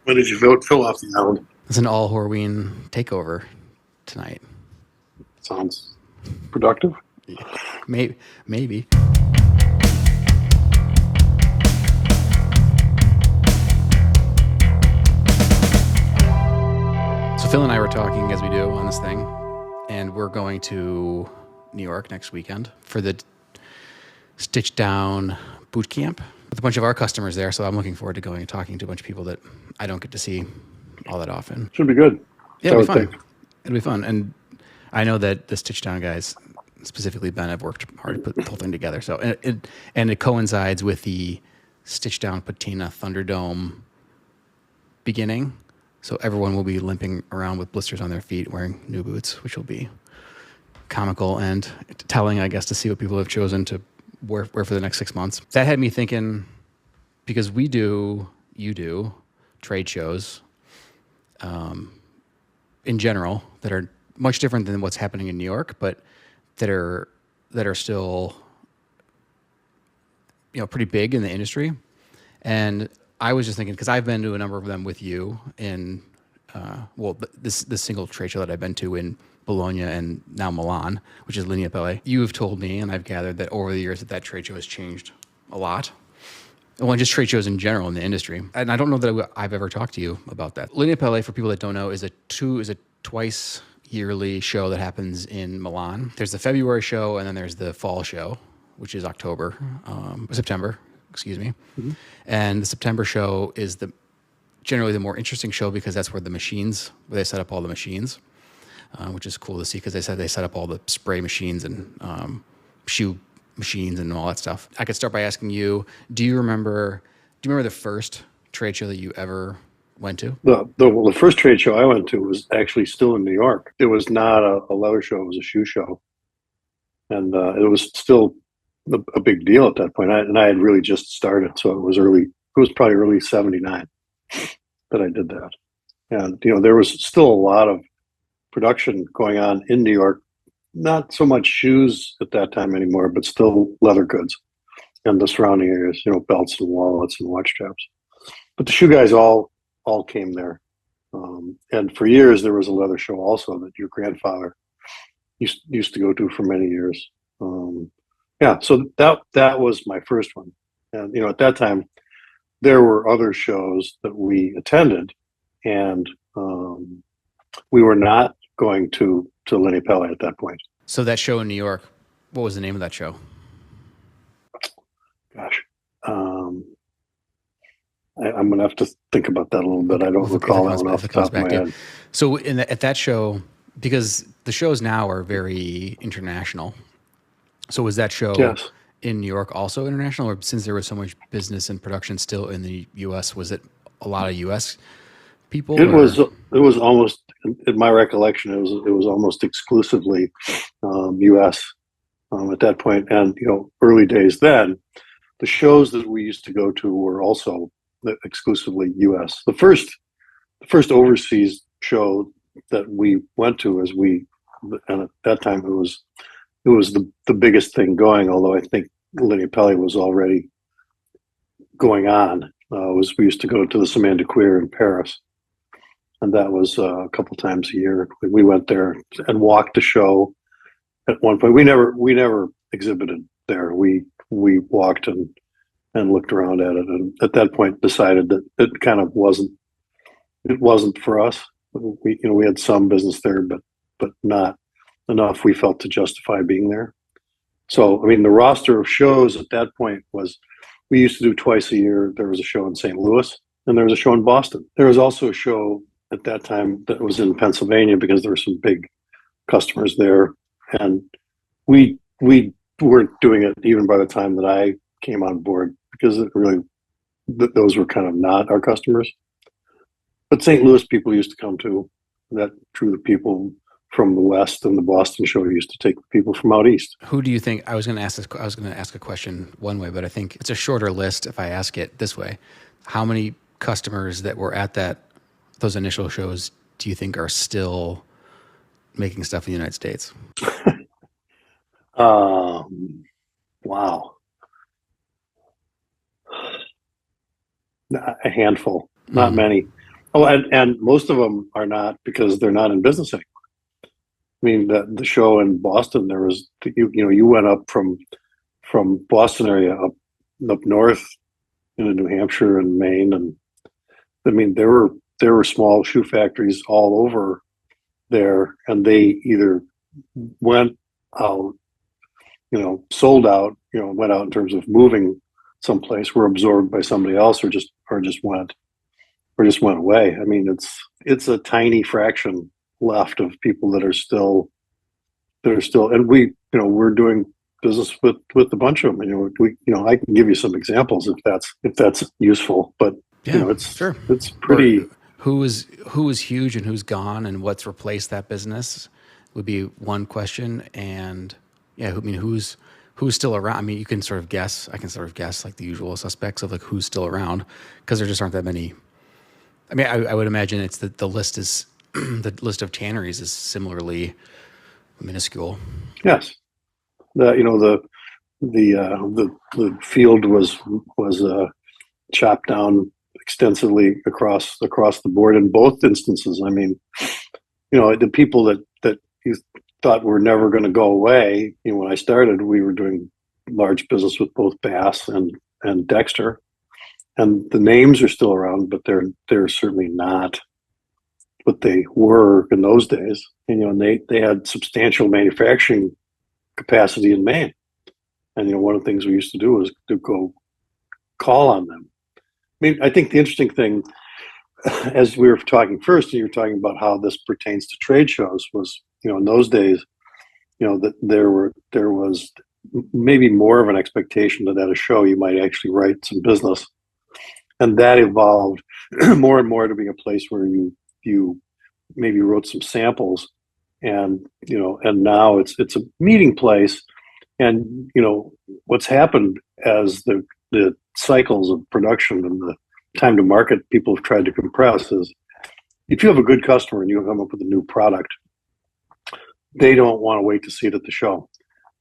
When did you vote Phil off the island? It's an all Horween takeover tonight. Sounds productive. Maybe. So Phil and I were talking, as we do on this thing, and we're going to New York next weekend for the Stitch Down boot camp with a bunch of our customers there. So I'm looking forward to going and talking to a bunch of people that I don't get to see all that often. Should be good. Yeah, it'll be fun. It'll be fun. And I know that the Stitch Down guys, specifically Ben, have worked hard to put the whole thing together. So it coincides with the Stitch Down Patina Thunderdome beginning. So everyone will be limping around with blisters on their feet wearing new boots, which will be comical and telling, I guess, to see what people have chosen to wear for the next 6 months. That had me thinking, because you do trade shows in general that are much different than what's happening in New York, but that are still, pretty big in the industry. And I was just thinking, because I've been to a number of them with you in, this single trade show that I've been to in Bologna and now Milan, which is Lineapelle. You have told me, and I've gathered that over the years that trade show has changed a lot. Well, just trade shows in general in the industry. And I don't know that I've ever talked to you about that. Lineapelle, for people that don't know, is a twice yearly show that happens in Milan. There's the February show, and then there's the fall show, which is September, excuse me. Mm-hmm. And the September show is generally the more interesting show because that's where they set up all the machines, which is cool to see because they said they set up all the spray machines and shoe machines and all that stuff. I could start by asking you, do you remember the first trade show that you ever went to? The first trade show I went to was actually still in New York. It was not a leather show, it was a shoe show. And it was still a big deal at that point. I had really just started, so it was probably early 79 that I did that. And, there was still a lot of production going on in New York. Not so much shoes at that time anymore, but still leather goods and the surrounding areas, belts and wallets and watch straps. But the shoe guys all came there. And for years, there was a leather show also that your grandfather used to go to for many years. So that was my first one. And, at that time, there were other shows that we attended, and we were not going to Lineapelle at that point. So that show in New York, what was the name of that show? Gosh, I'm going to have to think about that a little bit. I don't recall that one off the top of my head. So at that show, because the shows now are very international, so was that show in New York also international, or since there was so much business and production still in the U.S., was it a lot of U.S. people? It was almost, in my recollection, it was almost exclusively U.S. At that point. And early days then, the shows that we used to go to were also exclusively U.S. The first overseas show that we went to, and at that time it was the biggest thing going. Although I think Lineapelle was already going on. We used to go to the Semaine de Cuir in Paris. And that was a couple times a year. We went there and walked the show. At one point, we never exhibited there. We walked and looked around at it, and at that point decided that it kind of wasn't for us. We had some business there, but not enough, we felt, to justify being there. So the roster of shows at that point was, we used to do twice a year. There was a show in St. Louis, and there was a show in Boston. There was also a show at that time that was in Pennsylvania because there were some big customers there, and we weren't doing it even by the time that I came on board because those were kind of not our customers. But St. Louis people used to come to that. Drew the people from the West, and the Boston show used to take people from out East. Who do you think? I was going to ask a question one way, but I think it's a shorter list if I ask it this way. How many customers that were at those initial shows do you think are still making stuff in the United States? Wow. A handful, not many. Oh, and most of them are not because they're not in business anymore. I mean, the show in Boston, there was you went up from Boston area up north into New Hampshire and Maine, and I mean there were small shoe factories all over there, and they either went out, sold out, went out in terms of moving someplace, were absorbed by somebody else, or just went away. I mean, it's a tiny fraction left of people that are still, and we're doing business with a bunch of them. I can give you some examples if that's useful, but Yeah, it's sure. it's pretty. Who is huge and who's gone and what's replaced that business would be one question. And yeah, I mean, who's still around? I mean, you can sort of guess. I can sort of guess like the usual suspects of like who's still around because there just aren't that many. I mean, I would imagine it's that the list is the list of tanneries is similarly minuscule. Yes, the field was chopped down extensively across the board in both instances. I mean, the people that you thought were never going to go away. When I started, we were doing large business with both Bass and Dexter, and the names are still around, but they're certainly not what they were in those days. And they had substantial manufacturing capacity in Maine. And one of the things we used to do was to go call on them. I mean, I think the interesting thing, as we were talking first, and you were talking about how this pertains to trade shows, was in those days, that there was maybe more of an expectation that at a show you might actually write some business, and that evolved more and more to being a place where you maybe wrote some samples, and now it's a meeting place. And what's happened as the cycles of production and the time to market people have tried to compress is, if you have a good customer and you come up with a new product, they don't want to wait to see it at the show.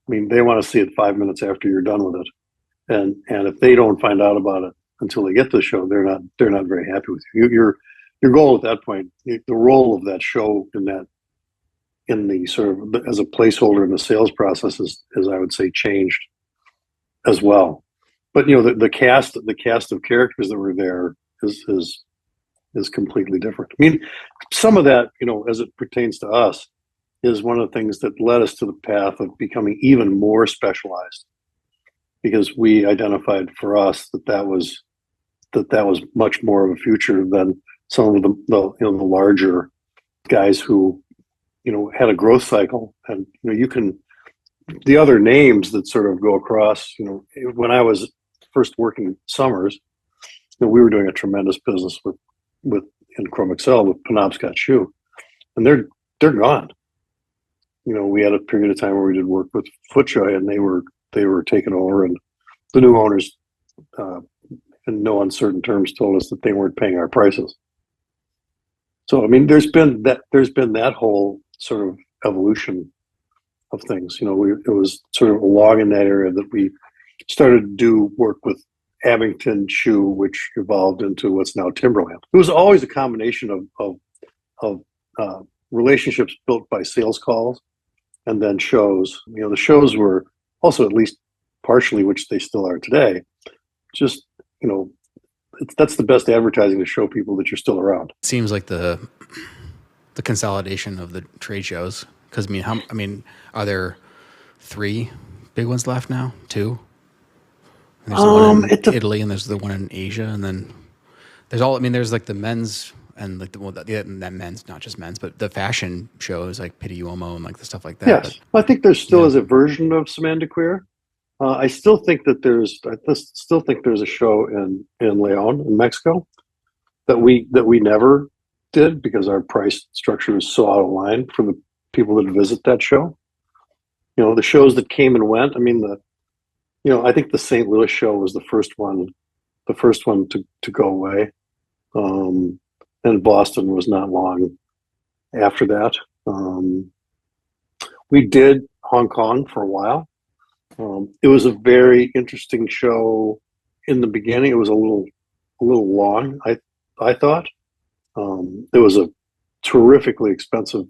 I mean, they want to see it 5 minutes after you're done with it, and if they don't find out about it until they get to the show, they're not very happy with you. Your goal at that point, the role of that show in the sort of as a placeholder in the sales process is I would say changed as well. But the cast of characters that were there is completely different. I mean, some of that, as it pertains to us, is one of the things that led us to the path of becoming even more specialized, because we identified for us that was much more of a future than some of the larger guys who had a growth cycle. And the other names that sort of go across, when I was first working summers, we were doing a tremendous business with in Chrome Excel with Penobscot Shoe, and they're gone. We had a period of time where we did work with FootJoy, and they were taken over, and the new owners, in no uncertain terms, told us that they weren't paying our prices. So I mean, there's been that whole sort of evolution of things. It was sort of along in that area that we started to do work with Abington Shoe, which evolved into what's now Timberland. It was always a combination of relationships built by sales calls and then shows. The shows were also, at least partially, which they still are today, just that's the best advertising to show people that you're still around. It seems like the consolidation of the trade shows, because I mean, are there 3 big ones left now? 2? And there's the one in Italy, and there's the one in Asia, and then there's all. I mean, there's like the men's and like that men's, not just men's, but the fashion shows like Pitti Uomo and like the stuff like that. Yes, I think there still is a version of Samantha Queer. I still think that there's a show in Leon in Mexico that we never did because our price structure is so out of line for the people that visit that show. The shows that came and went. I mean, I think the St. Louis show was the first one to go away, and Boston was not long after that. We did Hong Kong for a while. It was a very interesting show in the beginning. It was a little long, I thought. It was a terrifically expensive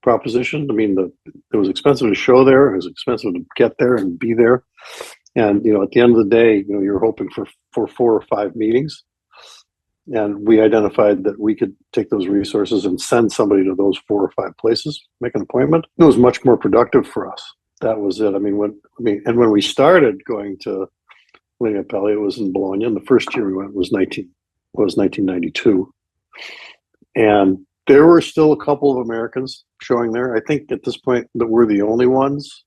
proposition. I mean, it was expensive to show there. It was expensive to get there and be there. And at the end of the day, you're hoping for 4 or 5 meetings. And we identified that we could take those resources and send somebody to those 4 or 5 places, make an appointment. It was much more productive for us. That was it. When we started going to Lineapelle, it was in Bologna, and the first year we went was 1992, and there were still a couple of Americans showing there. I think at this point that we're the only ones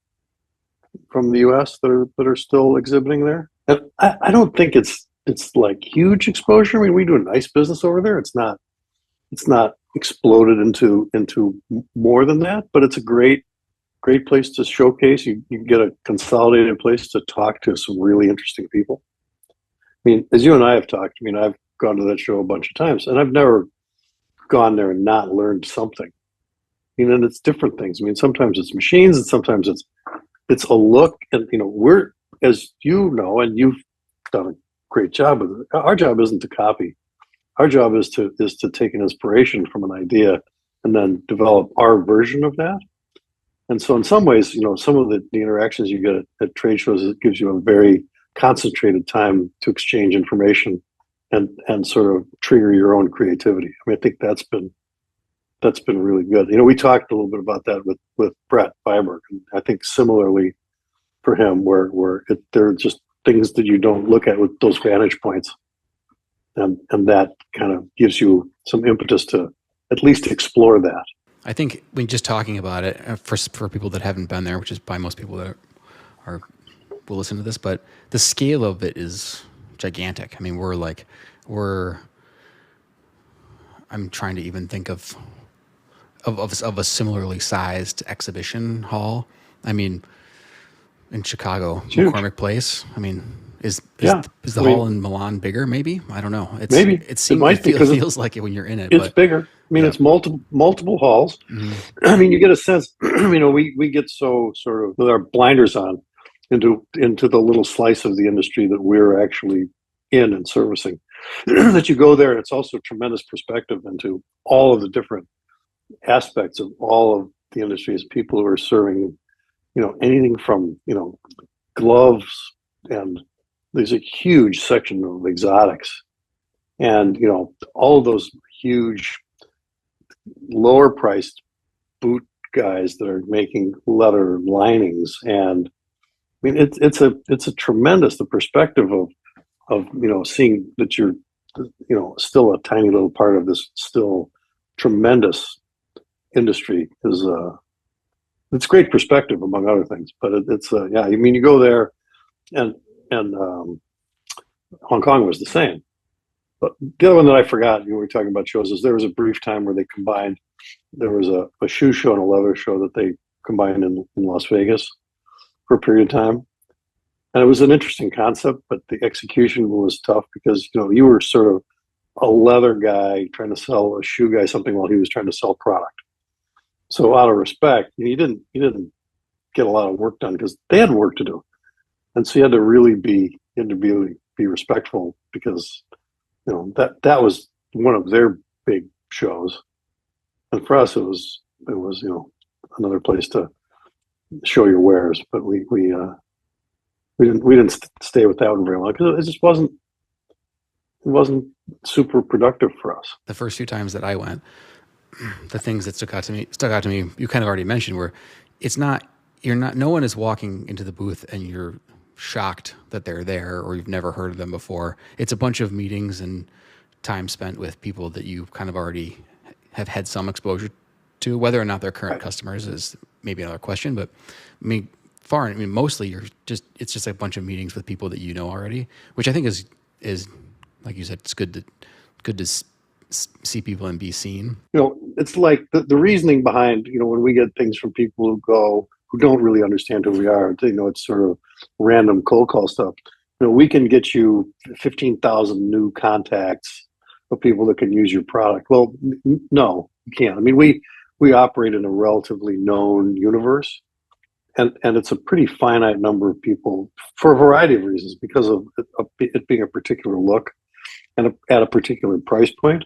from the U.S. that are still exhibiting there. And I don't think it's like huge exposure. I mean, we do a nice business over there. It's not exploded into more than that, but it's a great place to showcase. You get a consolidated place to talk to some really interesting people. I mean, as you and I have talked, I've gone to that show a bunch of times, and I've never gone there and not learned something. And it's different things. Sometimes it's machines, and sometimes it's a look. And we're, as you know, and you've done a great job with it. Our job isn't to copy. Our job is to take an inspiration from an idea and then develop our version of that. And so in some ways, some of the interactions you get at trade shows, it gives you a very concentrated time to exchange information and sort of trigger your own creativity. I think that's been really good. We talked a little bit about that with Brett Feiberg, and I think similarly for him, where there are just things that you don't look at with those vantage points, and that kind of gives you some impetus to at least explore that. I think when just talking about it for people that haven't been there, which is probably most people that will listen to this, but the scale of it is gigantic. I'm trying to even think of a similarly sized exhibition hall. In Chicago, McCormick Place. Is the hall in Milan bigger? Maybe, I don't know. Maybe it feels like it when you're in it. It's bigger. It's multiple halls. Mm-hmm. You get a sense. We get so sort of with our blinders on into the little slice of the industry that we're actually in and servicing. That you go there, and it's also tremendous perspective into all of the different aspects of all of the industries. People who are serving, anything from gloves, and there's a huge section of exotics, and all of those huge lower priced boot guys that are making leather linings. And it's a tremendous, the perspective of seeing that you're still a tiny little part of this still tremendous industry is it's great perspective, among other things. But it's you go there, and Hong Kong was the same. But the other one that I forgot, we were talking about shows, is there was a brief time where they combined. There was a shoe show and a leather show that they combined in Las Vegas for a period of time. And it was an interesting concept, but the execution was tough because, you were sort of a leather guy trying to sell a shoe guy something while he was trying to sell product. So out of respect, you didn't get a lot of work done because they had work to do. And so you had to really be respectful, because that was one of their big shows. And for us, it was another place to show your wares. But we didn't stay with that one very long because it just wasn't super productive for us. The first few times that I went, the things that stuck out to me, you kind of already mentioned, where no one is walking into the booth and you're shocked that they're there or you've never heard of them before. It's a bunch of meetings and time spent with people that you kind of already have had some exposure to. Whether or not they're current customers is maybe another question, but mostly it's just a bunch of meetings with people that you know already, which I think is like you said, it's good to see people and be seen. It's like the reasoning behind, when we get things from people who don't really understand who we are, it's sort of random cold call stuff. We can get you 15,000 new contacts of people that can use your product. Well, no, you can't. We operate in a relatively known universe, and it's a pretty finite number of people for a variety of reasons, because of it being a particular look and at a particular price point.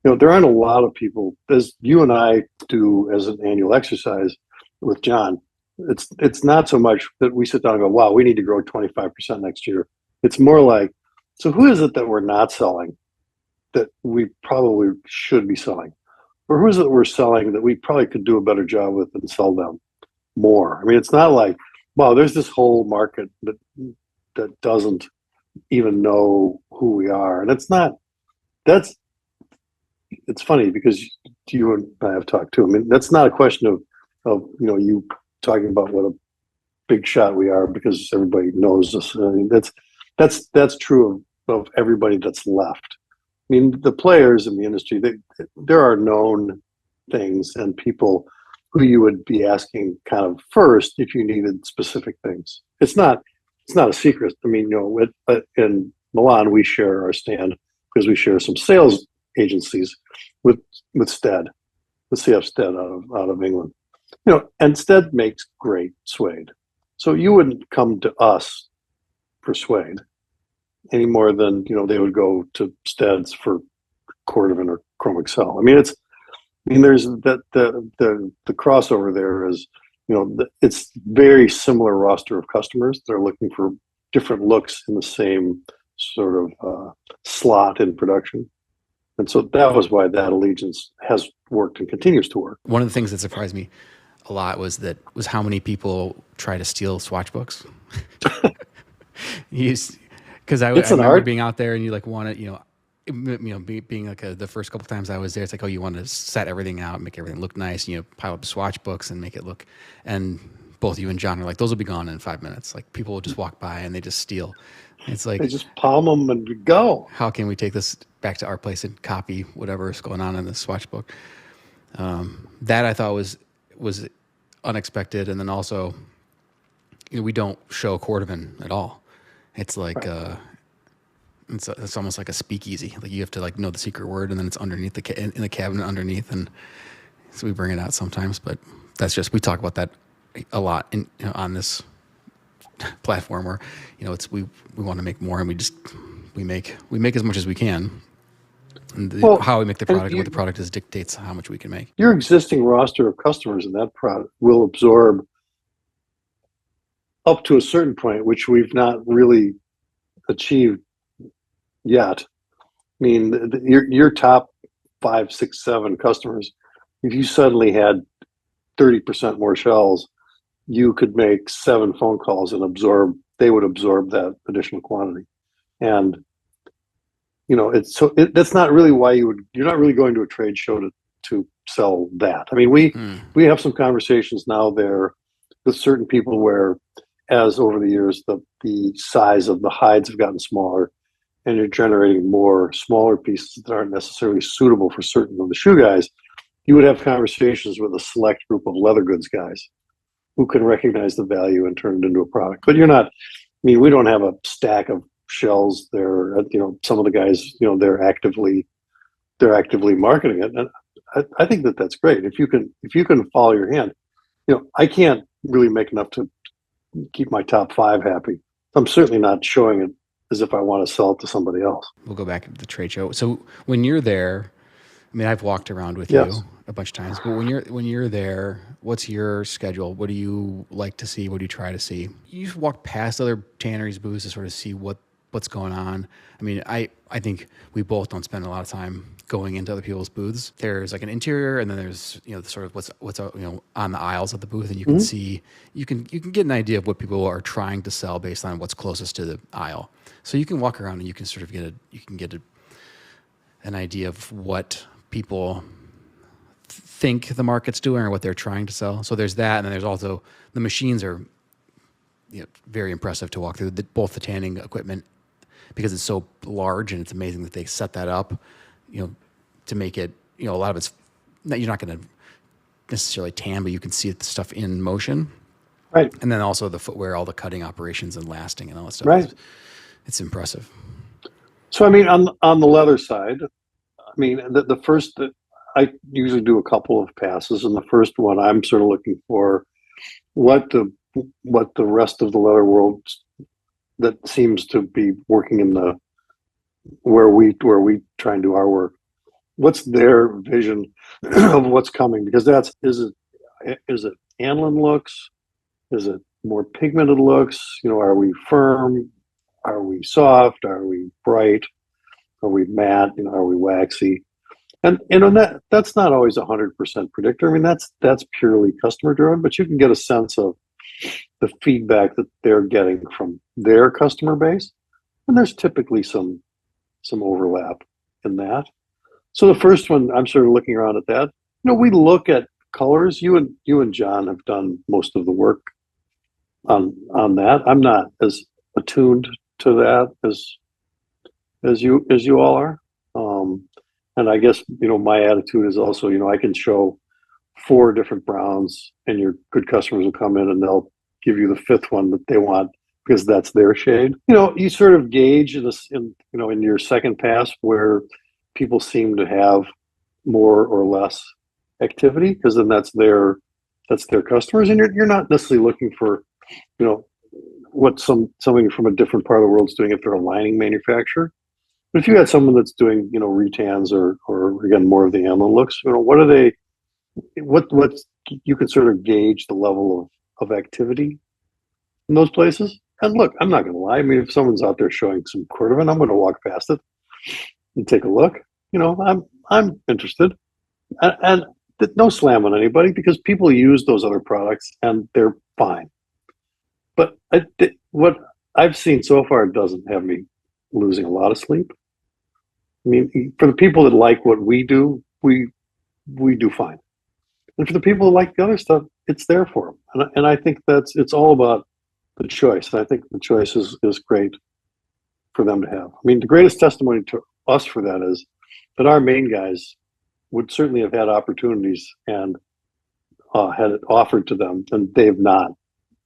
there aren't a lot of people, as you and I do as an annual exercise with John. It's not so much that we sit down and go, wow, we need to grow 25% next year. It's more like, so who is it that we're not selling that we probably should be selling? Or who is it that we're selling that we probably could do a better job with and sell them more? I mean, it's not like, wow, there's this whole market that doesn't even know who we are. And it's funny because you and I have talked too. I mean, that's not a question of you talking about what a big shot we are because everybody knows us. I mean, that's true of everybody that's left. I mean, the players in the industry, there are known things and people who you would be asking kind of first if you needed specific things. It's not a secret. I mean, in Milan, we share our stand because we share some sales agencies with Stead, with CF Stead out of England. And Stead makes great suede. So you wouldn't come to us for suede any more than they would go to Stead's for cordovan or chrome excel. I mean, there's that the crossover there is it's very similar roster of customers. They're looking for different looks in the same sort of slot in production. And so that was why that allegiance has worked and continues to work. One of the things that surprised me a lot was how many people try to steal swatch books. Because I remember being out there and you like want to, being like the first couple times I was there, it's like, oh, you want to set everything out, make everything look nice, pile up swatch books and make it look. And both you and John are like, those will be gone in 5 minutes. Like people will just walk by and they just steal. It's like they just palm them and go. How can we take this back to our place and copy whatever is going on in the swatch book? That I thought was unexpected, and then also, we don't show cordovan at all. It's like it's almost like a speakeasy. Like you have to like know the secret word, and then it's underneath in the cabinet underneath, and so we bring it out sometimes. But that's just we talk about that a lot on this platform where it's we want to make more, and we make as much as we can. And how we make the product and what the product is dictates how much we can make. Your existing roster of customers in that product will absorb up to a certain point, which we've not really achieved yet. I mean, your top 5, 6, 7 customers, if you suddenly had 30% more shells, you could make 7 phone calls and they would absorb that additional quantity. And that's not really why you're not really going to a trade show to sell that. I mean, we have some conversations now there with certain people where, as over the years, the size of the hides have gotten smaller, and you're generating more smaller pieces that aren't necessarily suitable for certain of the shoe guys. You would have conversations with a select group of leather goods guys who can recognize the value and turn it into a product. But you're not. I mean, we don't have a stack of shells there. Some of the guys, they're actively marketing it, and I think that's great. If you can follow your hand, I can't really make enough to keep my top 5 happy. I'm certainly not showing it as if I want to sell it to somebody else. We'll go back to the trade show. So when you're there, I mean, I've walked around with you a bunch of times, but when you're there, what's your schedule? What do you like to see? What do you try to see? You walk past other tanneries booths to sort of see what's going on. I mean, I think we both don't spend a lot of time going into other people's booths. There's like an interior, and then there's sort of what's on the aisles of the booth, and you can see you can get an idea of what people are trying to sell based on what's closest to the aisle. So you can walk around and you can sort of get an idea of what people think the market's doing or what they're trying to sell. So there's that, and then there's also the machines are very impressive to walk through. Both the tanning equipment, because it's so large, and it's amazing that they set that up, to make it, a lot of it's, you're not going to necessarily tan, but you can see the stuff in motion. Right. And then also the footwear, all the cutting operations and lasting and all that stuff. Right. It's impressive. So, I mean, on the leather side, I mean, the first, I usually do a couple of passes, and the first one I'm sort of looking for what the rest of the leather world that seems to be working in where we try and do our work. what's their vision of what's coming? Because that's is it aniline looks? Is it more pigmented looks? Are we firm? Are we soft? Are we bright? Are we matte? Are we waxy? And on that's not always 100% predictor. I mean, that's purely customer driven, but you can get a sense of the feedback that they're getting from their customer base, and there's typically some overlap in that. So the first one, I'm sort of looking around at that. We look at colors. You and John have done most of the work on that. I'm not as attuned to that as you all are. And I guess my attitude is also I can show four different browns, and your good customers will come in and they'll give you the fifth one that they want because that's their shade. You sort of gauge in this in your second pass where people seem to have more or less activity, because then that's their customers, and you're not necessarily looking for what somebody from a different part of the world is doing if they're a lining manufacturer. But if you had someone that's doing retans or again more of the aniline looks, what are they? What you can sort of gauge the level of activity in those places. And look, I'm not going to lie. I mean, if someone's out there showing some cordovan, I'm going to walk past it and take a look. I'm interested, and no slam on anybody, because people use those other products and they're fine. But what I've seen so far doesn't have me losing a lot of sleep. I mean, for the people that like what we do, we do fine. And for the people that like the other stuff, it's there for them. And I think it's all about the choice. And I think the choice is great for them to have. I mean, the greatest testimony to us for that is that our main guys would certainly have had opportunities and had it offered to them, and they've not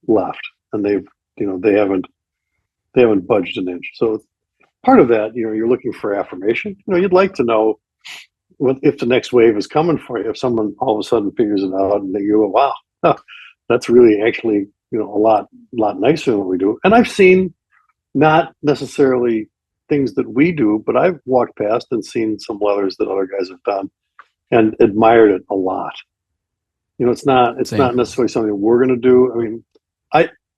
left, and they haven't budged an inch. So part of that, you're looking for affirmation. You'd like to know if the next wave is coming for you. If someone all of a sudden figures it out and they go, "Wow, that's really actually a lot nicer than what we do." And I've seen not necessarily things that we do, but I've walked past and seen some leathers that other guys have done and admired it a lot. It's not necessarily something we're going to do. I mean,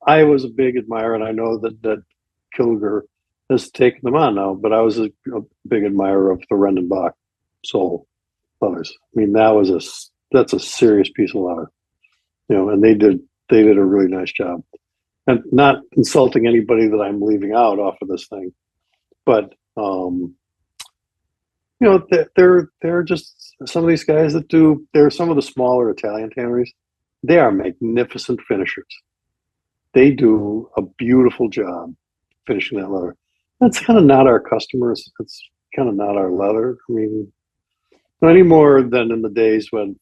I was a big admirer, and I know that Kilger has taken them on now, but I was a big admirer of the Rendenbach sole leathers. I mean, that's a serious piece of leather, and they did a really nice job. And not insulting anybody that I'm leaving out off of this thing, but they're just some of these guys that do. They're some of the smaller Italian tanneries. They are magnificent finishers. They do a beautiful job finishing that leather. That's kind of not our customers. It's kind of not our leather. I mean, not any more than in the days when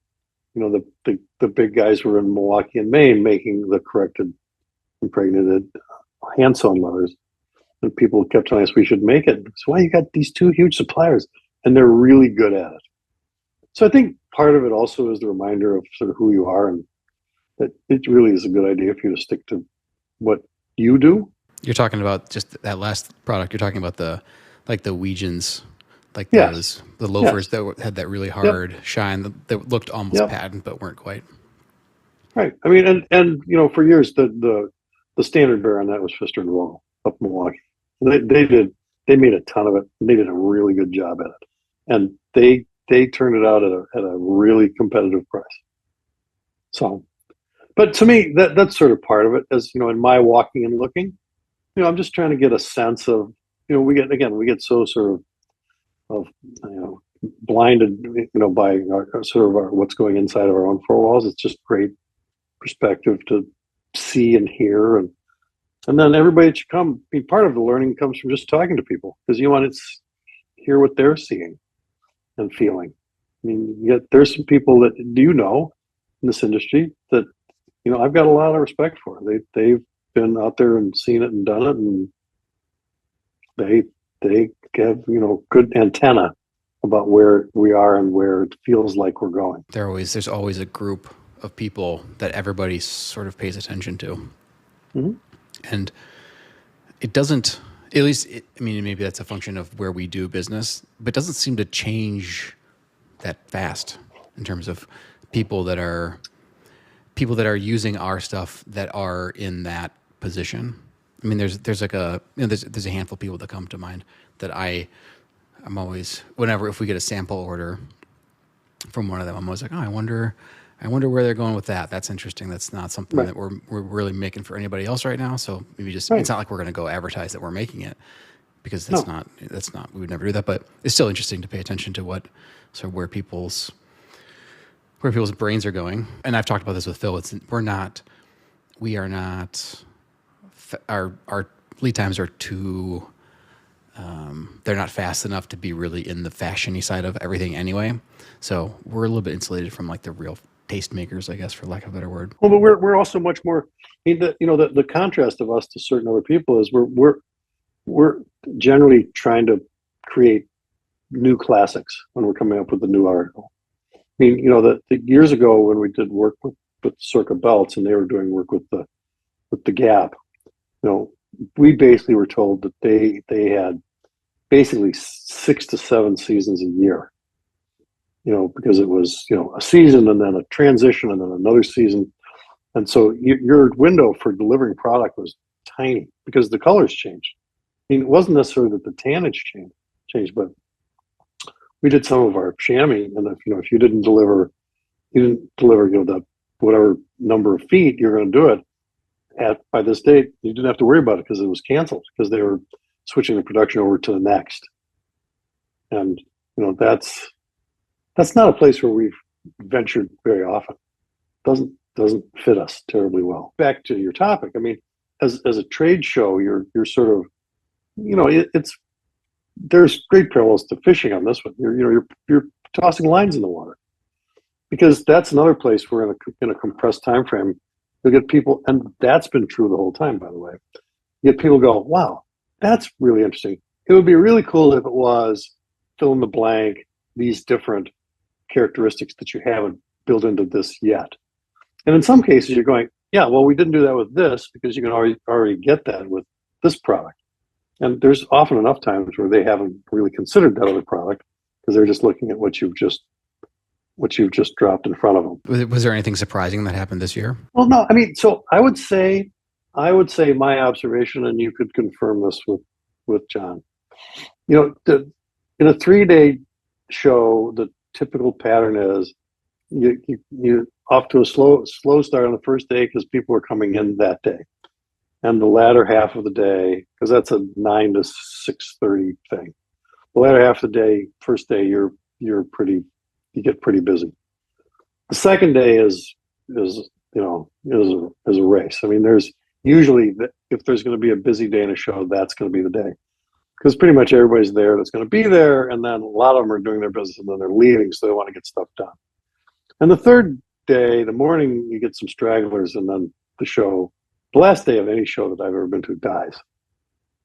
the big guys were in Milwaukee and Maine making the corrected impregnated hand sewn leathers, and people kept telling us we should make it. So why you got these two huge suppliers, and they're really good at it. So I think part of it also is the reminder of sort of who you are, and that it really is a good idea for you to stick to what you do. You're talking about just that last product. You're talking about the Weegens, like Yes. the loafers that had that really hard shine that looked almost patent but weren't quite. Right. I mean, and for years the standard bearer on that was Pfister and Wall up in Milwaukee. And they made a ton of it, and they did a really good job at it, and they turned it out at a really competitive price. So, but to me, that's sort of part of it. As in my walking and looking, I'm just trying to get a sense of we get so sort of blinded by what's going inside of our own four walls. It's just great perspective to see and hear, and then everybody that you come be part of the learning comes from just talking to people, because you want to hear what they're seeing and feeling. I mean, there's some people that in this industry that I've got a lot of respect for. They've been out there and seen it and done it, and they have good antenna about where we are and where it feels like we're going. There's always a group of people that everybody sort of pays attention to. Mm-hmm. And it doesn't, at least, maybe that's a function of where we do business, but it doesn't seem to change that fast in terms of people that are using our stuff that are in that position. I mean, there's like there's a handful of people that come to mind that I'm always, whenever, if we get a sample order from one of them, I'm always like, oh, I wonder where they're going with that. That's interesting. That's not something Right. that we're really making for anybody else right now. So maybe just, Right. it's not like we're going to go advertise that we're making it, because No. that's not, we would never do that, but it's still interesting to pay attention to what, so where people's brains are going. And I've talked about this with Phil. We are not, our lead times are too, they're not fast enough to be really in the fashion-y side of everything anyway. So we're a little bit insulated from like the real tastemakers, I guess, for lack of a better word. Well, but we're also much more. I mean, the contrast of us to certain other people is we're generally trying to create new classics when we're coming up with a new article. I mean, the years ago when we did work with Circa belts and they were doing work with the Gap, we basically were told that they had basically 6 to 7 seasons a year. Because it was a season and then a transition and then another season, and so your window for delivering product was tiny because the colors changed. I mean, it wasn't necessarily that the tannage changed, but we did some of our chamois, and if you didn't deliver, the whatever number of feet you're going to do it by this date, you didn't have to worry about it because it was canceled because they were switching the production over to the next. And that's not a place where we've ventured very often. Doesn't fit us terribly well. Back to your topic, I mean, as a trade show, you're sort of, there's great parallels to fishing on this one. You're tossing lines in the water, because that's another place where in a compressed time frame, you'll get people, and that's been true the whole time, by the way. You get people go, wow, that's really interesting. It would be really cool if it was fill in the blank, these different characteristics that you haven't built into this yet. And in some cases you're going, yeah, well, we didn't do that with this because you can already get that with this product. And there's often enough times where they haven't really considered that other product because they're just looking at what you've just dropped in front of them. Was there anything surprising that happened this year? Well, no, I mean, so I would say my observation, and you could confirm this with John, in a 3-day show, the typical pattern is you off to a slow start on the first day because people are coming in that day, and the latter half of the day, because that's a 9 to 6:30 thing. The latter half of the day, first day, you get pretty busy. The second day is a race. I mean, there's usually, if there's going to be a busy day in a show, that's going to be the day. Because pretty much everybody's there that's going to be there, and then a lot of them are doing their business, and then they're leaving, so they want to get stuff done. And the third day, the morning, you get some stragglers, and then the last day of any show that I've ever been to, dies.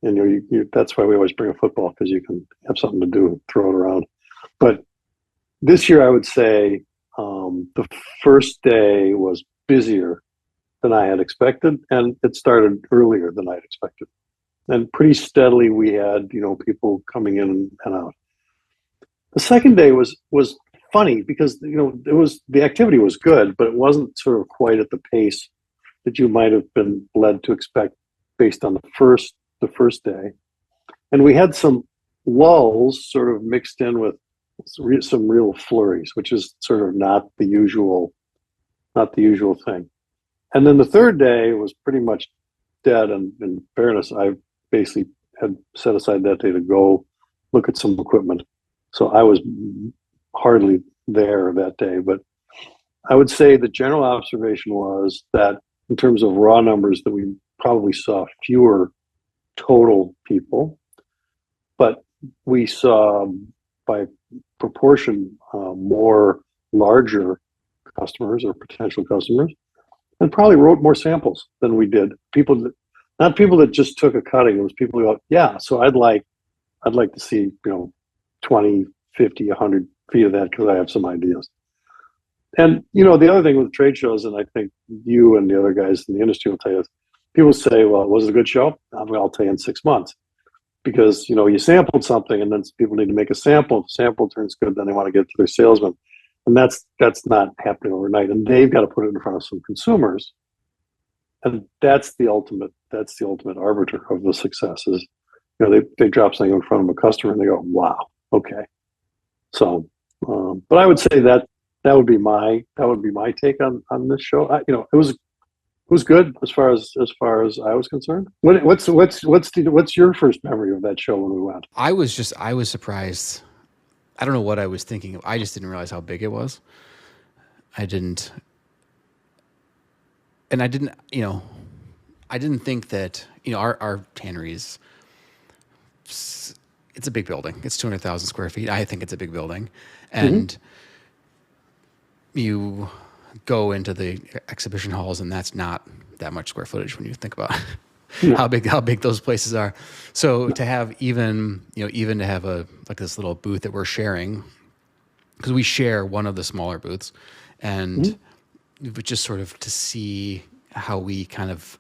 And that's why we always bring a football, because you can have something to do, throw it around. But this year, I would say the first day was busier than I had expected, and it started earlier than I'd expected. And pretty steadily we had, people coming in and out. The second day was funny because, the activity was good, but it wasn't sort of quite at the pace that you might have been led to expect based on the first day. And we had some lulls sort of mixed in with some real flurries, which is sort of not the usual thing. And then the third day was pretty much dead. And in fairness, I basically had set aside that day to go look at some equipment. So I was hardly there that day. But I would say the general observation was that in terms of raw numbers, that we probably saw fewer total people, but we saw by proportion more larger customers or potential customers, and probably wrote more samples than we did. Not people that just took a cutting. It was people who go, yeah, so I'd like to see 20, 50, 100 feet of that because I have some ideas. And the other thing with trade shows, and I think you and the other guys in the industry will tell you, people say, well, was it a good show? I'll tell you in 6 months, because you sampled something, and then people need to make a sample. If the sample turns good, then they want to get it to their salesman, and that's not happening overnight. And they've got to put it in front of some consumers, and that's the ultimate arbiter of the success. Is they drop something in front of a customer and they go, wow, okay. So, but I would say that would be my take on this show. It was good as far as I was concerned. What's your first memory of that show when we went? I was surprised. I don't know what I was thinking of. I just didn't realize how big it was. I didn't think that, our tanneries, it's a big building. It's 200,000 square feet. I think it's a big building. And you go into the exhibition halls, and that's not that much square footage when you think about how big those places are. So to have even to have this little booth that we're sharing, because we share one of the smaller booths, and just sort of to see how we kind of,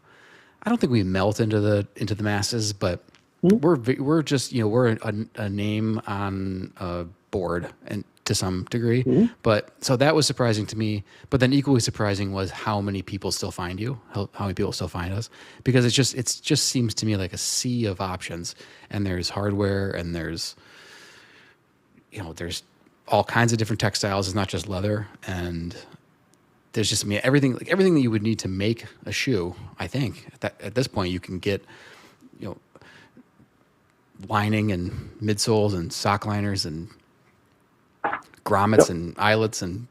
I don't think we melt into the masses, but we're just, we're a name on a board, and to some degree. But so that was surprising to me. But then equally surprising was how many people still find you, how many people still find us, because it just seems to me like a sea of options. And there's hardware, and there's all kinds of different textiles. It's not just leather, and there's just everything that you would need to make a shoe. I think at this point you can get lining and midsoles and sock liners and grommets and eyelets and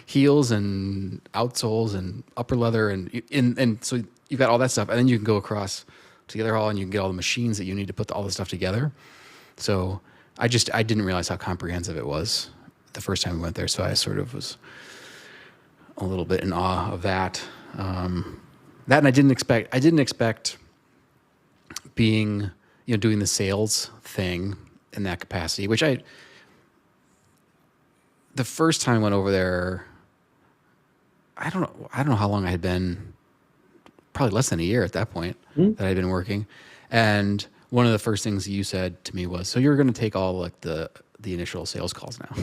heels and outsoles and upper leather and so you've got all that stuff, and then you can go across to the other hall and you can get all the machines that you need to put all the stuff together. So I didn't realize how comprehensive it was the first time we went there. So I sort of was a little bit in awe of that. And I didn't expect being, doing the sales thing in that capacity, which the first time I went over there, I don't know how long I had been, probably less than a year at that point that I'd been working. And one of the first things you said to me was, so you're going to take all the initial sales calls now.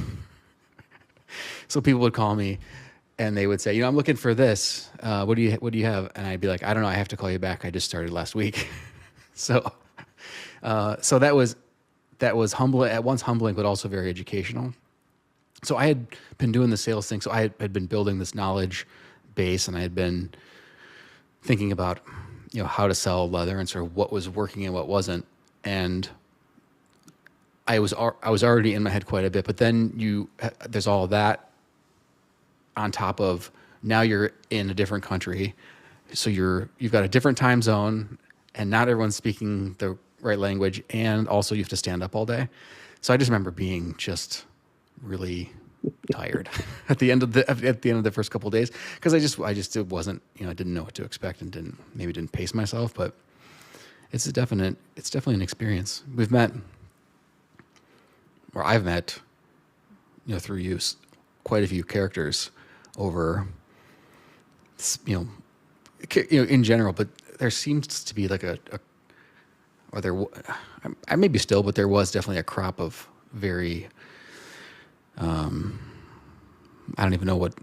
So people would call me and they would say, I'm looking for this. What do you have? And I'd be like, I don't know. I have to call you back. I just started last week. So that was humbling, at once humbling, but also very educational. So I had been doing the sales thing. So I had been building this knowledge base, and I had been thinking about, how to sell leather and sort of what was working and what wasn't. And I was already in my head quite a bit, but then there's all of that on top of, now you're in a different country. So you've got a different time zone, and not everyone's speaking the right language. And also you have to stand up all day. So I just remember being just really tired at the end of the first couple of days, because it wasn't, I didn't know what to expect, and didn't pace myself. But it's definitely an experience. I've met through you quite a few characters over in general, but there seems to be like I may be still, but there was definitely a crop of very, I don't even know what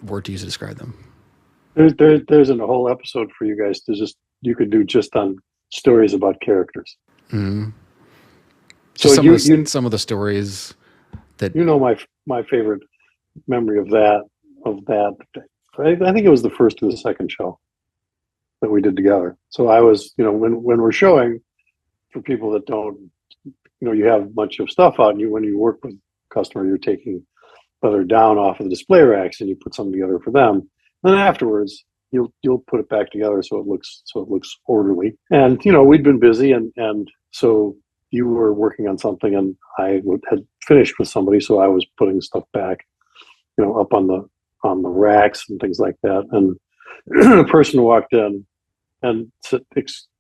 word to use to describe them. There's a whole episode for you guys you could do just on stories about characters. Mm-hmm. So some of the stories that my favorite memory of that. I think it was the first or the second show that we did together. So I was, when we're showing, for people that don't, you have a bunch of stuff out, and when you work with a customer, you're taking leather down off of the display racks and you put something together for them. Then afterwards, you'll put it back together so it looks orderly. And we'd been busy, and so you were working on something, and I had finished with somebody, so I was putting stuff back, up on the racks and things like that. And a person walked in and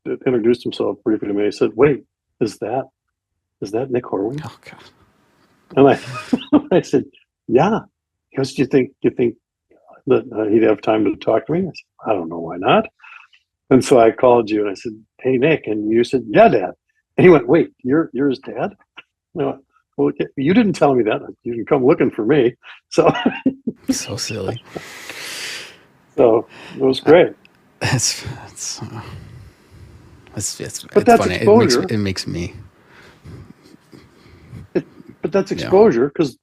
introduced himself briefly to me. He said, "Wait, is that Nick Horween?" Oh God! And I said, "Yeah." He goes, "Do you think that he'd have time to talk to me?" I said, "I don't know, why not?" And so I called you and I said, "Hey, Nick," and you said, "Yeah, Dad." And he went, "Wait, you're his dad?" And I went, "Well, you didn't tell me that. You didn't come looking for me." So, So silly. so it was great. It's it's uh, But it's that's funny. exposure. It makes me, It, but that's you know, exposure because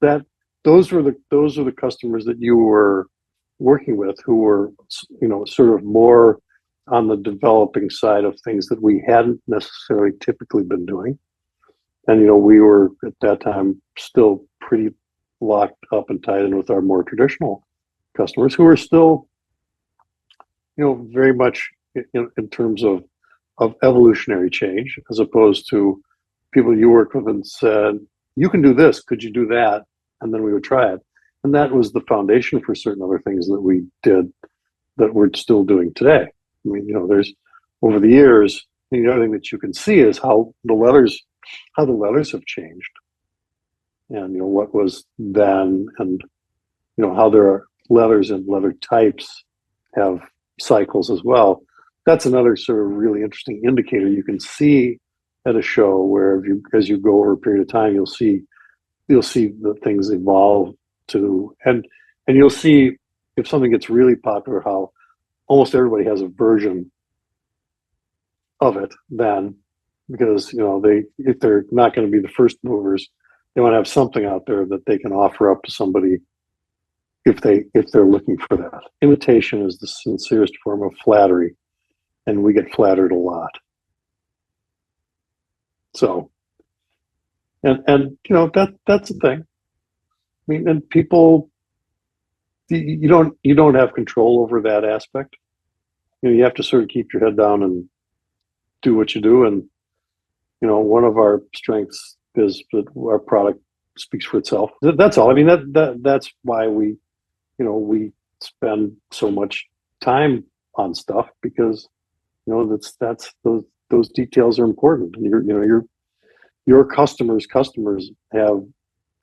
those are the customers that you were working with who were sort of more on the developing side of things that we hadn't necessarily typically been doing. And we were at that time still pretty locked up and tied in with our more traditional customers who are still very much in terms of evolutionary change, as opposed to people you worked with and said, "You can do this, could you do that?" And then we would try it. And that was the foundation for certain other things that we did that we're still doing today. I mean, there's over the years, the other thing that you can see is how the leathers have changed, and what was then, and how there are leathers and leather types have cycles as well. That's another sort of really interesting indicator you can see at a show, where as you go over a period of time, you'll see the things evolve to, and you'll see if something gets really popular, how almost everybody has a version of it then, because if they're not going to be the first movers, they want to have something out there that they can offer up to somebody if they're looking for that. Imitation is the sincerest form of flattery, and we get flattered a lot. So, and that's the thing. I mean, and people, you don't have control over that aspect. You have to sort of keep your head down and do what you do. And one of our strengths is that our product speaks for itself. That's all. I mean, that's why we spend so much time on stuff, because that's those details are important. Your customers have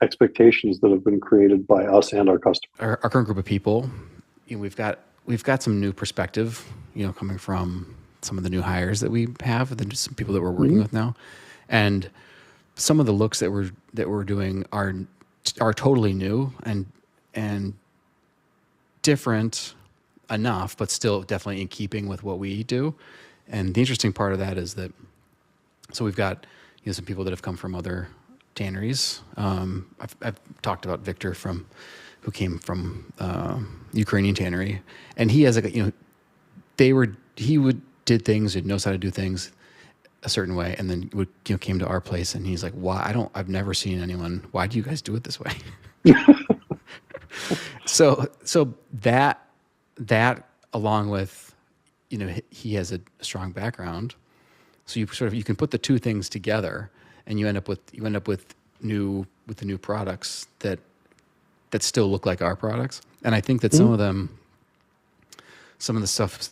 expectations that have been created by us and our customers. our current group of people, we've got some new perspective, coming from some of the new hires that we have, some people that we're working with now, and some of the looks that we're doing are totally new and different enough, but still definitely in keeping with what we do. And the interesting part of that is that, so we've got some people that have come from other tanneries. I've talked about Victor who came from Ukrainian tannery, and he has did things, and knows how to do things a certain way, and then came to our place, and he's like, "Why? I've never seen anyone. Why do you guys do it this way?" So that along with, he has a strong background, so you can put the two things together, and you end up with the new products that still look like our products. And I think that some of the stuff,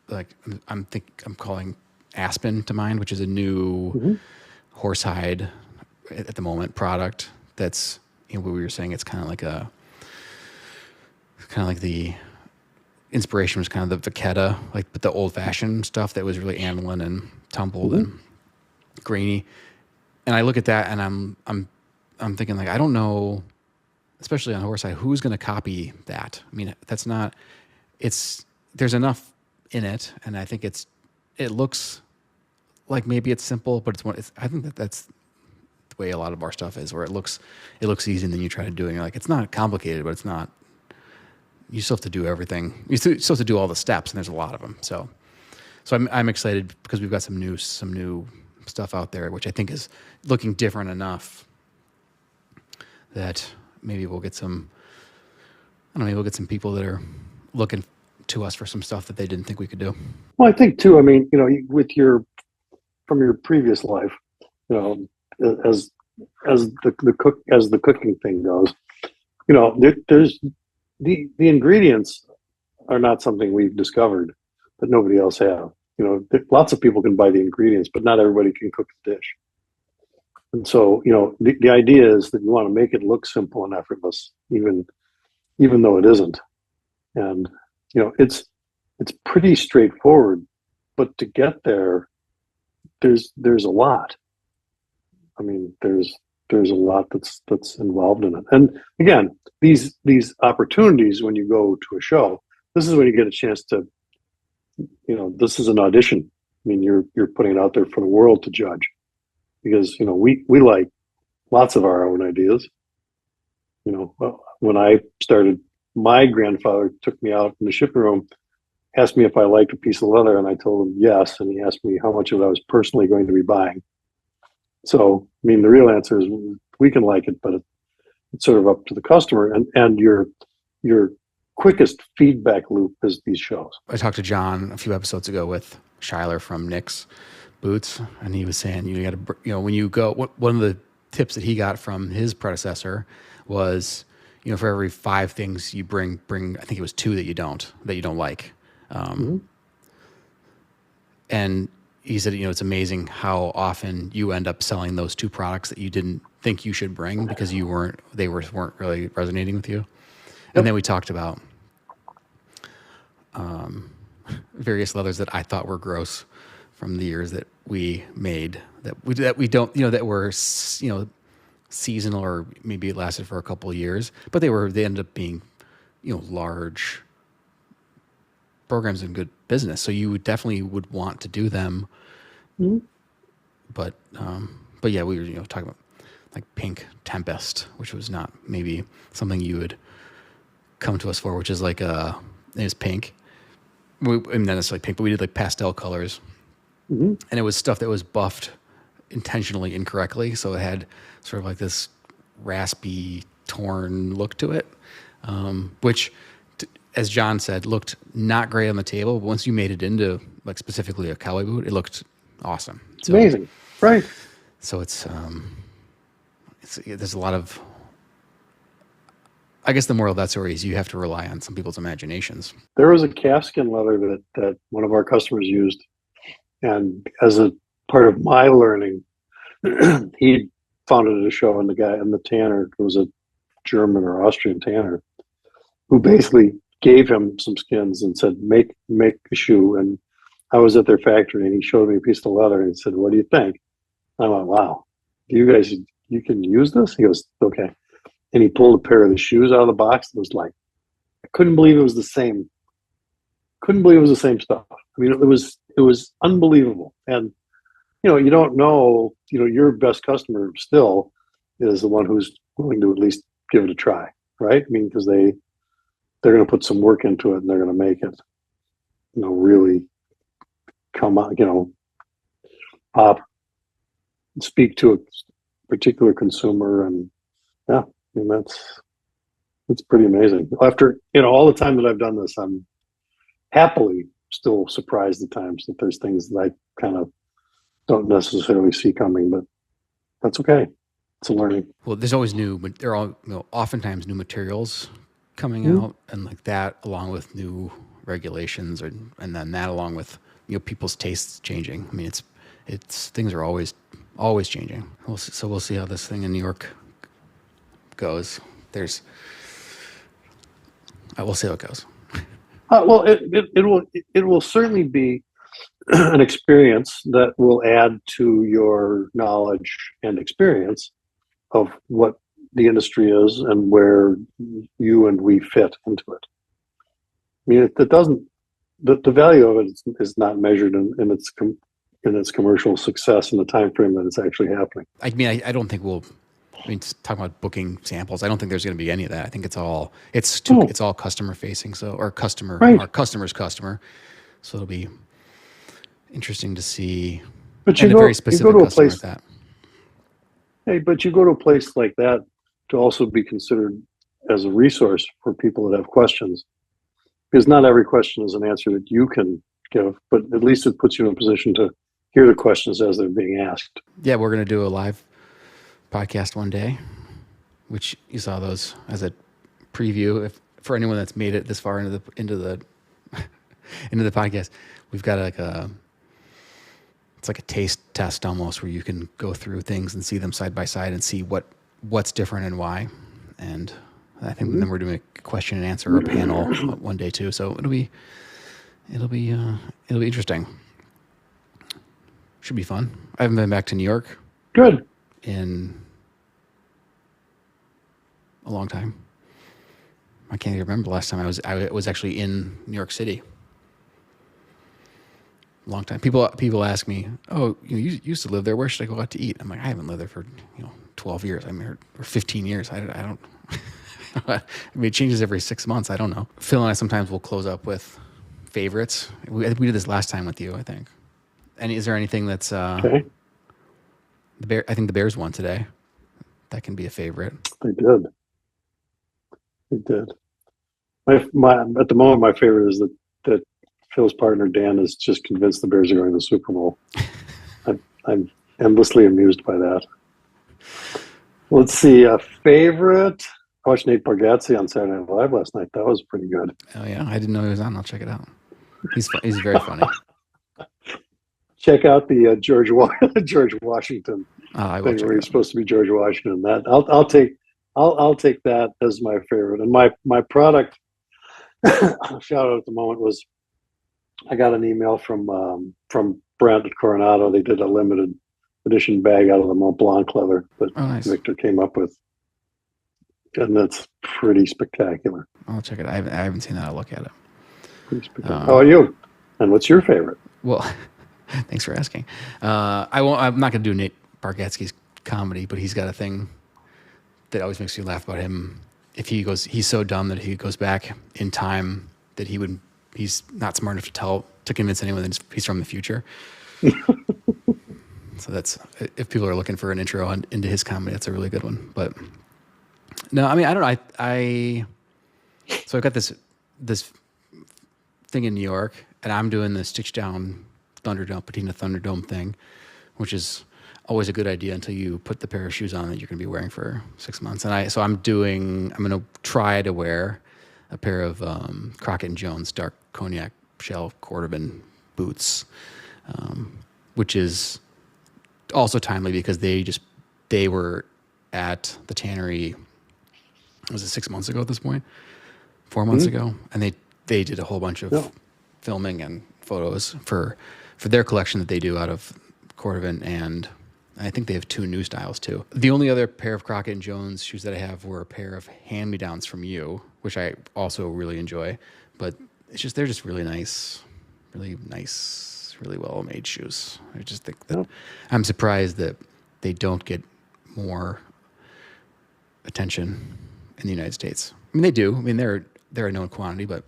like I'm calling Aspen to mind, which is a new horsehide at the moment product. That's what we were saying. It's kind of like the inspiration was kind of the Vachetta, but the old fashioned stuff that was really aniline and tumbled and grainy. And I look at that and I'm thinking, I don't know, especially on horsehide, who's going to copy that? I mean, there's enough in it, and I think it looks like maybe it's simple, but I think that's the way a lot of our stuff is, where it looks easy, and then you try to do it, and you're like, it's not complicated, but it's not. You still have to do everything. You still have to do all the steps, and there's a lot of them. So I'm excited because we've got some new stuff out there, which I think is looking different enough that maybe we'll get some. I don't know. Maybe we'll get some people that are looking to us for some stuff that they didn't think we could do. Well, I think too. I mean, from your previous life, as the cooking thing goes, there's the ingredients are not something we've discovered that nobody else have. Lots of people can buy the ingredients, but not everybody can cook the dish. And so, the idea is that you want to make it look simple and effortless, even though it isn't. And it's pretty straightforward but to get there, there's a lot. I mean, there's a lot that's involved in it. And again, these opportunities when you go to a show, this is when you get a chance to, this is an audition. I mean, you're putting it out there for the world to judge, because we like lots of our own ideas. When I started, my grandfather took me out in the shipping room, asked me if I liked a piece of leather, and I told him yes, and he asked me how much of it I was personally going to be buying. So, I mean, the real answer is we can like it, but it's sort of up to the customer, and your quickest feedback loop is these shows. I talked to John a few episodes ago with Schuyler from Nick's Boots, and he was saying, you got to, when you go, one of the tips that he got from his predecessor was, for every 5 things you bring, I think it was 2 that you don't like. And he said, it's amazing how often you end up selling those 2 products that you didn't think you should bring because they weren't really resonating with you. Yep. And then we talked about various leathers that I thought were gross from the years that we made that we don't, that were, seasonal, or maybe it lasted for a couple of years, but they ended up being, large programs in good business. So you definitely would want to do them. Mm-hmm. But yeah, we were, talking about like Pink Tempest, which was not maybe something you would come to us for, which is like, it was pink. Not necessarily pink, but we did like pastel colors. Mm-hmm. And it was stuff that was buffed intentionally incorrectly. So it had sort of like this raspy, torn look to it, which, as John said, looked not great on the table. But once you made it into like specifically a cowboy boot, it looked awesome. It's amazing, right? So there's a lot of, I guess the moral of that story is you have to rely on some people's imaginations. There was a calfskin leather that one of our customers used, and as a part of my learning, he found it at a show, and the tanner was a German or Austrian tanner who basically gave him some skins and said, make a shoe. And I was at their factory, and he showed me a piece of leather and he said, "What do you think?" I went, "Wow, you can use this?" He goes, "Okay." And he pulled a pair of the shoes out of the box. It was like, I couldn't believe it was the same. Couldn't believe it was the same stuff. I mean, it was unbelievable. And, you don't know, your best customer still is the one who's willing to at least give it a try, right? I mean, because they're going to put some work into it, and they're going to make it, really come out, pop, speak to a particular consumer. And yeah, I mean, that's pretty amazing. After, all the time that I've done this, I'm happily still surprised at times that there's things that I kind of don't necessarily see coming, but that's okay. It's a learning. Well, there's always there are oftentimes new materials coming out, and like that, along with new regulations, and then that along with, people's tastes changing. I mean, it's things are always changing. We'll see how this thing in New York goes. We'll see how it goes. Well, it will certainly be an experience that will add to your knowledge and experience of what the industry is and where you and we fit into it. I mean, it doesn't. The value of it is not measured in its commercial success in the time frame that it's actually happening. I mean, I don't think talking about booking samples, I don't think there's going to be any of that. I think it's all customer facing. So, or customer, right. Our customer's customer. So it'll be interesting to see. But a very specific customer like that. Hey, but you go to a place like that to also be considered as a resource for people that have questions, because not every question is an answer that you can give, but at least it puts you in a position to hear the questions as they're being asked. Yeah, we're going to do a live podcast one day, which you saw those as a preview. For anyone that's made it this far into the podcast, we've got it's like a taste test almost, where you can go through things and see them side by side and see what's different and why. And I think then we're doing a question and answer or panel one day too. So it'll be interesting. Should be fun. I haven't been back to New York Good. in a long time. I can't even remember the last time I was actually in New York City. Long time. People ask me, "Oh, you used to live there. Where should I go out to eat?" I'm like, I haven't lived there for 12 years. I'm here or 15 years. I don't. I mean, it changes every 6 months. I don't know. Phil and I sometimes will close up with favorites. We did this last time with you, I think. And is there anything that's Okay. the bear? I think the Bears won today. That can be a favorite. They did. They did. My at the moment, my favorite is that Phil's partner Dan is just convinced the Bears are going to the Super Bowl. I'm endlessly amused by that. Let's see, a favorite. I watched Nate Bargatze on Saturday Night Live last night. That was pretty good. Oh yeah, I didn't know he was on. I'll check it out. He's very funny. Check out the George Washington I will thing check where it he's out. supposed to be George Washington. That I'll take that as my favorite. And my product shout out at the moment was I got an email from Brent at Coronado. They did a limited edition bag out of the Mont Blanc leather that Nice. Victor came up with, and that's pretty spectacular. I'll check it. I haven't seen that. I'll look at it. Pretty spectacular. How about you? And what's your favorite? Well, thanks for asking. I'm not going to do Nate Bargatze's comedy, but he's got a thing that always makes me laugh about him. If he's so dumb that he goes back in time that he's not smart enough to convince anyone that he's from the future. So that's, if people are looking for an intro into his comedy, that's a really good one. But no, I mean, I don't know. So I've got this thing in New York, and I'm doing the Stitch Down Patina Thunderdome thing, which is always a good idea until you put the pair of shoes on that you're going to be wearing for 6 months. And I'm going to try to wear a pair of Crockett & Jones dark cognac shell Cordovan boots, which is also timely because they were at the tannery, was it 6 months ago at this point? 4 months ago? And they did a whole bunch of filming and photos for their collection that they do out of Cordovan, and I think they have 2 new styles too. The only other pair of Crockett & Jones shoes that I have were a pair of hand-me-downs from you, which I also really enjoy, but they're just really nice, really well-made shoes. I just think that I'm surprised that they don't get more attention in the United States. I mean, they do. I mean, they're a known quantity, but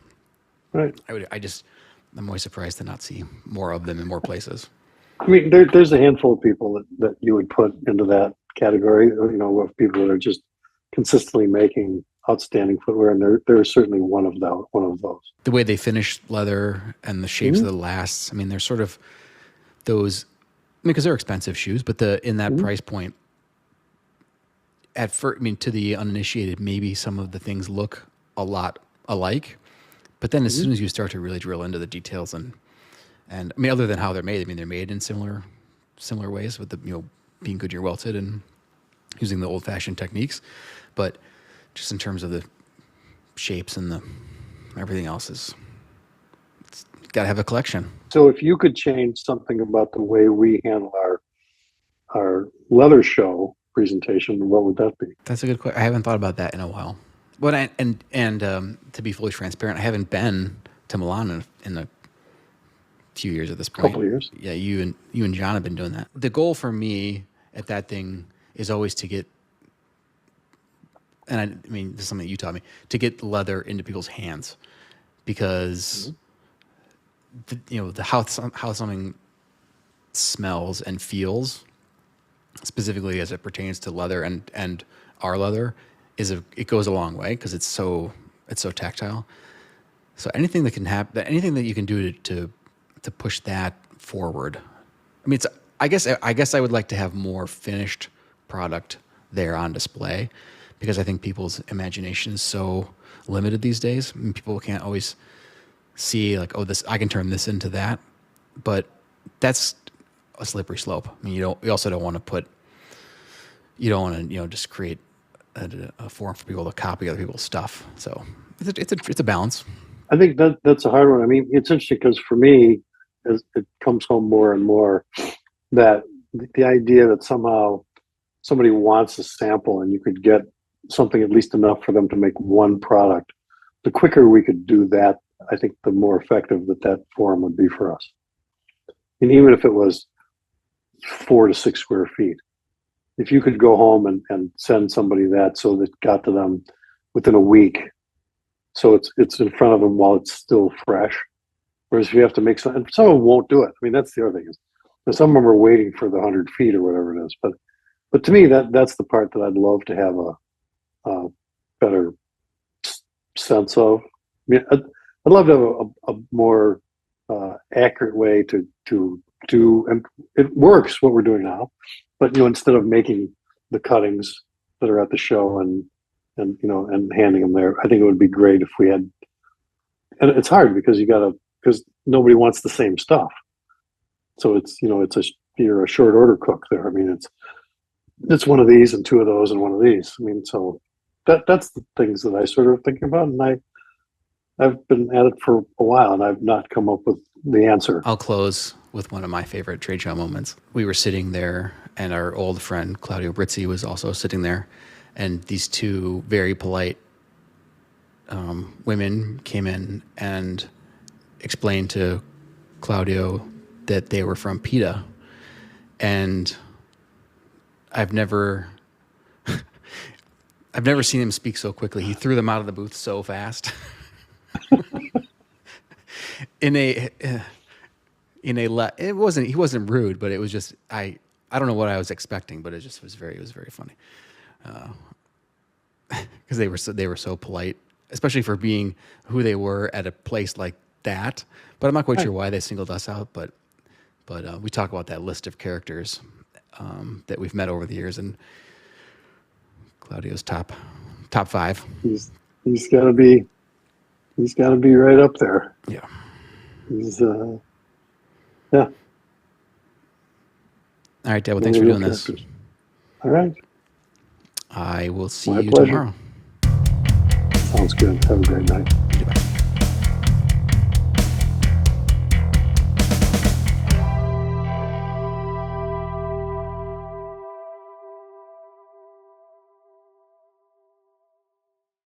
Right. I'm always surprised to not see more of them in more places. I mean, there's a handful of people that you would put into that category, of people that are just consistently making outstanding footwear, and they're certainly one of those. The way they finish leather and the shapes of the lasts, I mean, they're sort of those, because they're expensive shoes, but in that price point, at first, I mean, to the uninitiated, maybe some of the things look a lot alike, but then as soon as you start to really drill into the details and I mean, other than how they're made, I mean, they're made in similar ways with the, being Goodyear welted and using the old fashioned techniques, but just in terms of the shapes and everything else it's got to have a collection. So if you could change something about the way we handle our leather show presentation, what would that be? That's a good question. I haven't thought about that in a while. But to be fully transparent, I haven't been to Milan in a few years at this point. Couple of years. Yeah, you and John have been doing that. The goal for me at that thing is always to get, and I mean, this is something that you taught me, to get leather into people's hands, because how something smells and feels, specifically as it pertains to leather and our leather, it goes a long way because it's so tactile. So anything that can happen, anything that you can do to push that forward. I mean, I guess I would like to have more finished product there on display, because I think people's imagination is so limited these days. I mean, people can't always see like, oh, I can turn this into that, but that's a slippery slope. I mean, you also don't want to just create a forum for people to copy other people's stuff. So it's a balance. I think that's a hard one. I mean, it's interesting because for me, as it comes home more and more, that the idea that somehow somebody wants a sample and you could get something at least enough for them to make one product, the quicker we could do that, I think the more effective that forum would be for us. And even if it was 4 to 6 square feet, if you could go home and send somebody that so that it got to them within a week, so it's in front of them while it's still fresh. Whereas if you have to make some, and some of them won't do it. I mean, that's the other thing is, some of them are waiting for the 100 feet or whatever it is. But to me, that's the part that I'd love to have a better sense of. I mean, I'd love to have a more accurate way to do, and it works what we're doing now. But instead of making the cuttings that are at the show and handing them there, I think it would be great if we had. And it's hard because because nobody wants the same stuff. So you're a short order cook there. I mean, it's one of these and 2 of those and 1 of these. I mean, so that's the things that I sort of think about, and I've been at it for a while, and I've not come up with the answer. I'll close with one of my favorite trade show moments. We were sitting there, and our old friend Claudio Brizzi was also sitting there, and these 2 very polite women came in and explained to Claudio that they were from PETA, and I've never seen him speak so quickly. He threw them out of the booth so fast. He wasn't rude, but it was just I don't know what I was expecting, but it was very funny. Because they were so polite, especially for being who they were at a place like that. But I'm not quite sure why they singled us out. But we talk about that list of characters that we've met over the years, and Claudio's top 5. He's got to be right up there. Yeah. He's yeah. All right, Dad. Well, thanks for doing this. All right. I will see My you pleasure. tomorrow. Sounds good. Have a great night.